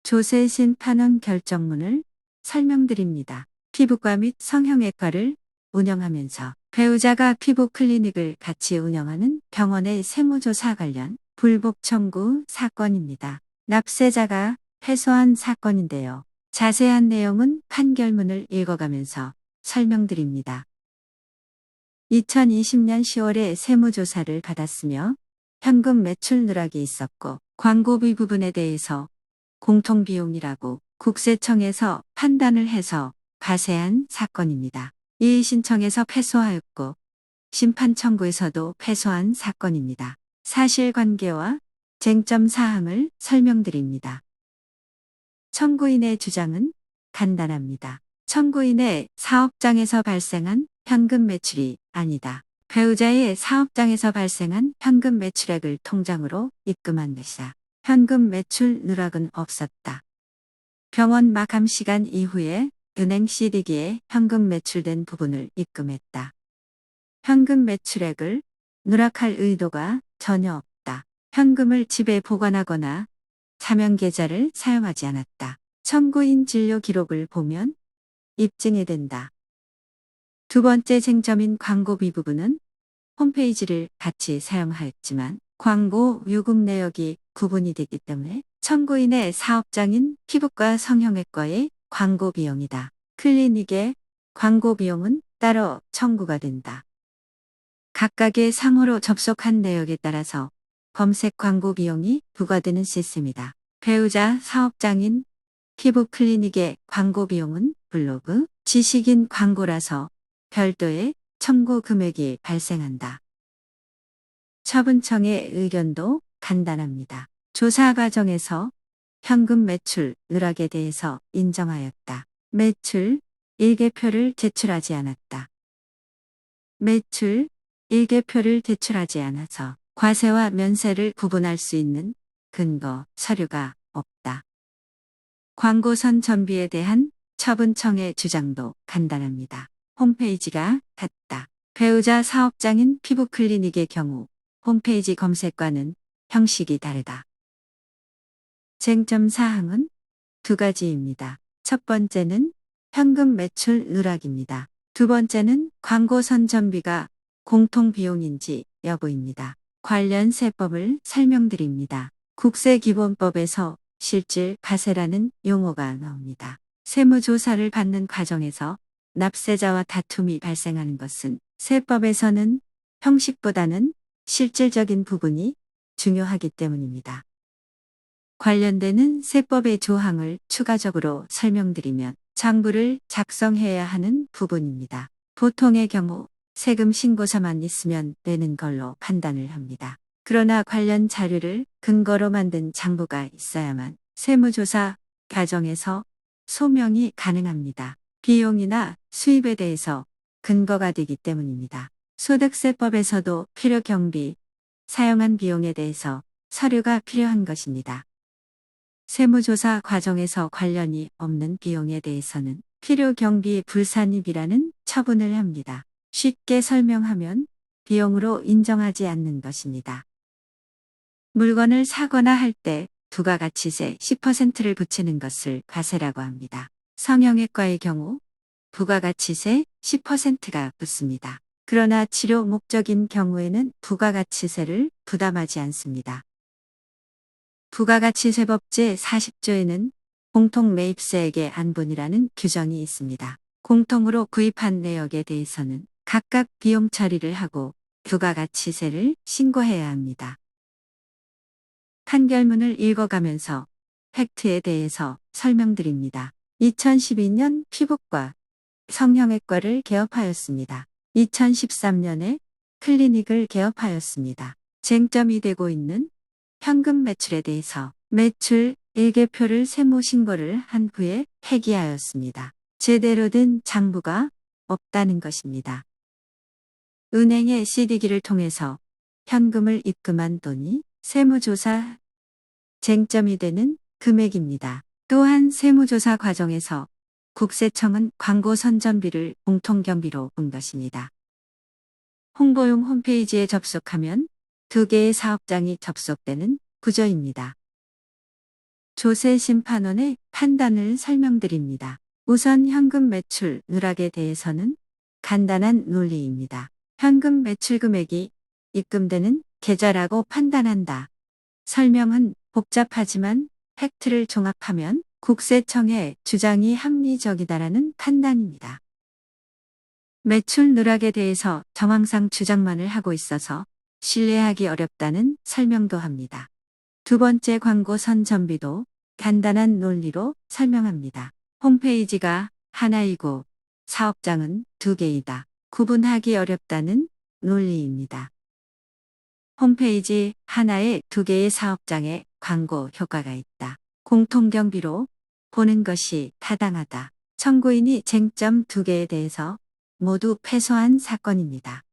조세신 판원 결정문을 설명드립니다. 피부과 및 성형외과를 운영하면서 배우자가 피부 클리닉을 같이 운영하는 병원의 세무조사 관련 불복 청구 사건입니다. 납세자가 패소한 사건인데요. 자세한 내용은 판결문을 읽어가면서 설명드립니다. 2020년 10월에 세무조사를 받았으며 현금 매출 누락이 있었고 광고비 부분에 대해서 공통비용이라고 국세청에서 판단을 해서 과세한 사건입니다. 이의 신청에서 패소하였고 심판 청구에서도 패소한 사건입니다. 사실관계와 쟁점 사항을 설명드립니다. 청구인의 주장은 간단합니다. 청구인의 사업장에서 발생한 현금 매출이 아니다. 배우자의 사업장에서 발생한 현금 매출액을 통장으로 입금한 것이다. 현금 매출 누락은 없었다. 병원 마감 시간 이후에 은행 CD기에 현금 매출된 부분을 입금했다. 현금 매출액을 누락할 의도가 전혀 없다. 현금을 집에 보관하거나 사명계좌를 사용하지 않았다. 청구인 진료 기록을 보면 입증이 된다. 두 번째 쟁점인 광고비 부분은 홈페이지를 같이 사용하였지만 광고 요금 내역이 구분이 되기 때문에 청구인의 사업장인 피부과 성형외과의 광고 비용이다. 클리닉의 광고 비용은 따로 청구가 된다. 각각의 상호로 접속한 내역에 따라서 검색 광고 비용이 부과되는 시스템이다. 배우자 사업장인 피부 클리닉의 광고 비용은 블로그, 지식인 광고라서 별도의 청구 금액이 발생한다. 처분청의 의견도 간단합니다. 조사 과정에서 현금 매출 누락에 대해서 인정하였다. 매출 일개표를 제출하지 않았다. 매출 일개표를 제출하지 않아서 과세와 면세를 구분할 수 있는 근거, 서류가 없다. 광고선 전비에 대한 처분청의 주장도 간단합니다. 홈페이지가 같다. 배우자 사업장인 피부클리닉의 경우 홈페이지 검색과는 형식이 다르다. 쟁점 사항은 두 가지입니다. 첫 번째는 현금 매출 누락입니다. 두 번째는 광고선 전비가 공통비용인지 여부입니다. 관련 세법을 설명드립니다. 국세기본법에서 실질 과세라는 용어가 나옵니다. 세무조사를 받는 과정에서 납세자와 다툼이 발생하는 것은 세법에서는 형식보다는 실질적인 부분이 중요하기 때문입니다. 관련되는 세법의 조항을 추가적으로 설명드리면 장부를 작성해야 하는 부분입니다. 보통의 경우 세금 신고서만 있으면 되는 걸로 판단을 합니다. 그러나 관련 자료를 근거로 만든 장부가 있어야만 세무조사 과정에서 소명이 가능합니다. 비용이나 수입에 대해서 근거가 되기 때문입니다. 소득세법에서도 필요경비, 사용한 비용에 대해서 서류가 필요한 것입니다. 세무조사 과정에서 관련이 없는 비용에 대해서는 필요경비 불산입이라는 처분을 합니다. 쉽게 설명하면 비용으로 인정하지 않는 것입니다. 물건을 사거나 할 때 부가가치세 10%를 붙이는 것을 과세라고 합니다. 성형외과의 경우 부가가치세 10%가 붙습니다. 그러나 치료 목적인 경우에는 부가가치세를 부담하지 않습니다. 부가가치세법 제40조에는 공통매입세액의 안분이라는 규정이 있습니다. 공통으로 구입한 내역에 대해서는 각각 비용 처리를 하고 부가가치세를 신고해야 합니다. 판결문을 읽어가면서 팩트에 대해서 설명드립니다. 2012년 피부과 성형외과를 개업하였습니다. 2013년에 클리닉을 개업하였습니다. 쟁점이 되고 있는 현금 매출에 대해서 매출 일개표를 세무신고를 한 후에 폐기하였습니다. 제대로 된 장부가 없다는 것입니다. 은행의 CD기를 통해서 현금을 입금한 돈이 세무조사 쟁점이 되는 금액입니다. 또한 세무조사 과정에서 국세청은 광고 선전비를 공통경비로 본 것입니다. 홍보용 홈페이지에 접속하면 두 개의 사업장이 접속되는 구조입니다. 조세 심판원의 판단을 설명드립니다. 우선 현금 매출 누락에 대해서는 간단한 논리입니다. 현금 매출 금액이 입금되는 계좌라고 판단한다. 설명은 복잡하지만 팩트를 종합하면 국세청의 주장이 합리적이다라는 판단입니다. 매출 누락에 대해서 정황상 주장만을 하고 있어서 신뢰하기 어렵다는 설명도 합니다. 두 번째, 광고 선전비도 간단한 논리로 설명합니다. 홈페이지가 하나이고 사업장은 두 개이다. 구분하기 어렵다는 논리입니다. 홈페이지 하나에 두 개의 사업장에 광고 효과가 있다. 공통경비로 보는 것이 타당하다. 청구인이 쟁점 두 개에 대해서 모두 패소한 사건입니다.